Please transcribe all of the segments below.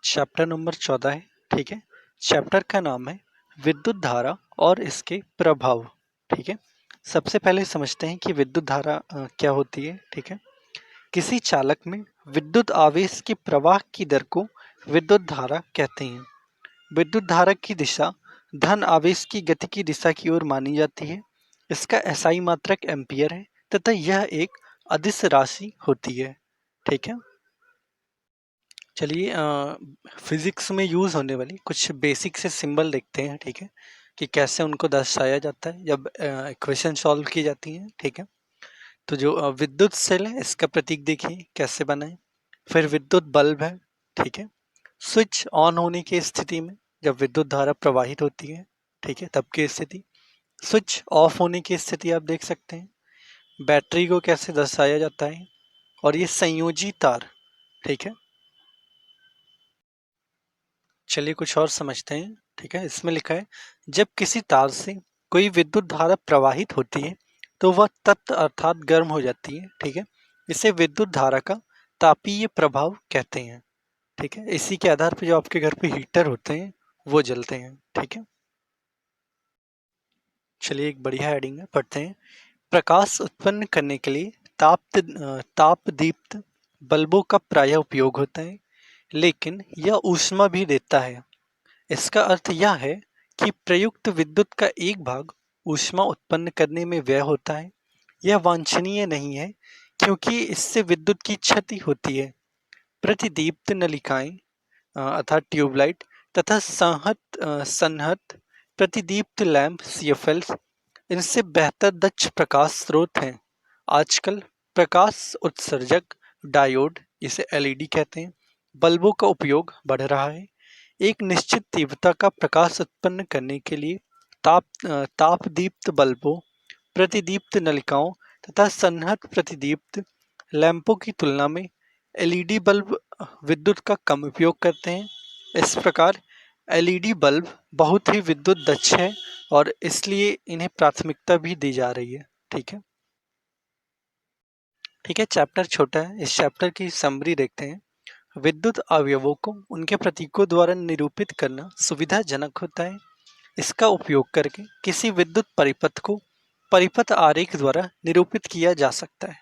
Chapter number 14 है। ठीक है, चैप्टर का नाम है विद्युत धारा और इसके प्रभाव। ठीक है, सबसे पहले समझते हैं कि विद्युत धारा क्या होती है। ठीक है, किसी चालक में विद्युत आवेश के प्रवाह की दर को विद्युत धारा कहते हैं। विद्युत धारा की दिशा धन आवेश की गति की दिशा की ओर मानी जाती है। इसका एसआई मात्रक एम्पियर है तथा यह एक अदिश राशि होती है। ठीक है, चलिए फिजिक्स में यूज होने वाली कुछ बेसिक से सिंबल देखते हैं। ठीक है, कि कैसे उनको दर्शाया जाता है जब इक्वेशन सॉल्व की जाती है। ठीक है, तो जो विद्युत सेल है इसका प्रतीक देखिए कैसे बना है। फिर विद्युत बल्ब है। ठीक है, स्विच ऑन होने की स्थिति में जब विद्युत धारा प्रवाहित होती है, ठीक है, तब की स्थिति। स्विच ऑफ होने की स्थिति आप देख सकते हैं। बैटरी को कैसे दर्शाया जाता है, और ये संयोजी तार। ठीक है, चलिए कुछ और समझते हैं। ठीक है, इसमें लिखा है जब किसी तार से कोई विद्युत धारा प्रवाहित होती है तो वह तप्त अर्थात गर्म हो जाती है। ठीक है, इसे विद्युत धारा का तापीय प्रभाव कहते हैं। ठीक है, इसी के आधार पर जो आपके घर पे हीटर होते हैं वो जलते हैं। ठीक है, चलिए एक बढ़िया हेडिंग है, पढ़ते हैं। प्रकाश उत्पन्न करने के लिए ताप दीप्त बल्बों का प्रायः उपयोग होता है, लेकिन यह ऊष्मा भी देता है। इसका अर्थ यह है कि प्रयुक्त विद्युत का एक भाग ऊष्मा उत्पन्न करने में व्यय होता है। यह वांछनीय नहीं है क्योंकि इससे विद्युत की क्षति होती है। प्रतिदीप्त नलिकाएं अर्थात ट्यूबलाइट तथा संहत प्रतिदीप्त लैंप सीएफएल्स इनसे बेहतर दक्ष प्रकाश स्रोत हैं। आजकल प्रकाश उत्सर्जक डायोड, इसे एलईडी कहते हैं, बल्बों का उपयोग बढ़ रहा है। एक निश्चित तीव्रता का प्रकाश उत्पन्न करने के लिए तापदीप्त बल्बों, प्रतिदीप्त नलिकाओं तथा संहत प्रतिदीप्त लैंपों की तुलना में एलईडी बल्ब विद्युत का कम उपयोग करते हैं। इस प्रकार एलईडी बल्ब बहुत ही विद्युत दक्ष है और इसलिए इन्हें प्राथमिकता भी दी जा रही है। ठीक है, ठीक है, चैप्टर छोटा है, इस चैप्टर की समरी देखते हैं। विद्युत अवयवों को उनके प्रतीकों द्वारा निरूपित करना सुविधाजनक होता है। इसका उपयोग करके किसी विद्युत परिपथ को परिपथ आरेख द्वारा निरूपित किया जा सकता है।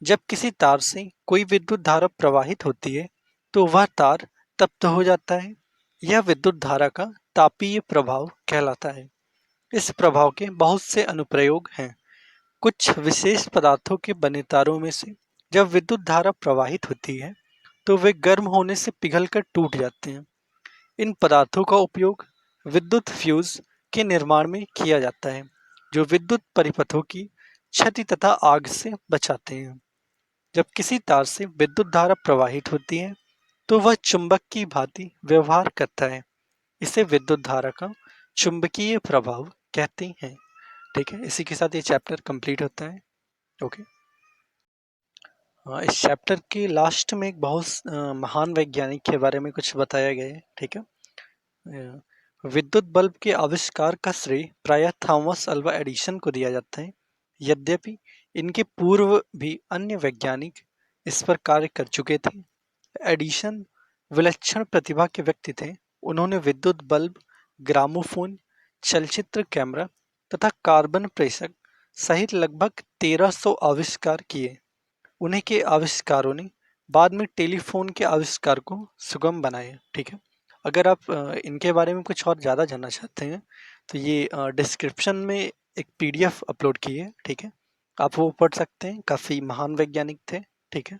जब किसी तार से कोई विद्युत धारा प्रवाहित होती है तो वह तार तप्त हो जाता है। यह विद्युत धारा का तापीय प्रभाव कहलाता है। इस प्रभाव के बहुत से अनुप्रयोग हैं। कुछ विशेष पदार्थों के बने तारों में से जब विद्युत धारा प्रवाहित होती है तो वे गर्म होने से पिघलकर टूट जाते हैं। इन पदार्थों का उपयोग विद्युत फ्यूज के निर्माण में किया जाता है, जो विद्युत परिपथों की क्षति तथा आग से बचाते हैं। जब किसी तार से विद्युत धारा प्रवाहित होती है तो वह चुंबक की भांति व्यवहार करता है। इसे विद्युत धारा का चुंबकीय प्रभाव कहते हैं। ठीक है, इसी के साथ ये चैप्टर कंप्लीट होता है। ओके, इस चैप्टर के लास्ट में एक बहुत महान वैज्ञानिक के बारे में कुछ बताया गया है। ठीक है, विद्युत बल्ब के आविष्कार का श्रेय प्रायः थॉमस अल्वा एडिसन को दिया जाता है। यद्यपि इनके पूर्व भी अन्य वैज्ञानिक इस पर कार्य कर चुके थे। एडिसन विलक्षण प्रतिभा के व्यक्ति थे। उन्होंने विद्युत बल्ब, ग्रामोफोन, चलचित्र कैमरा तथा कार्बन प्रेषक सहित लगभग 1300 आविष्कार किए। उन्हीं के आविष्कारों ने बाद में टेलीफोन के आविष्कार को सुगम बनाया। ठीक है, अगर आप इनके बारे में कुछ और ज़्यादा जानना चाहते हैं तो ये डिस्क्रिप्शन में एक पीडीएफ अपलोड की है। ठीक है, आप वो पढ़ सकते हैं, काफ़ी महान वैज्ञानिक थे। ठीक है।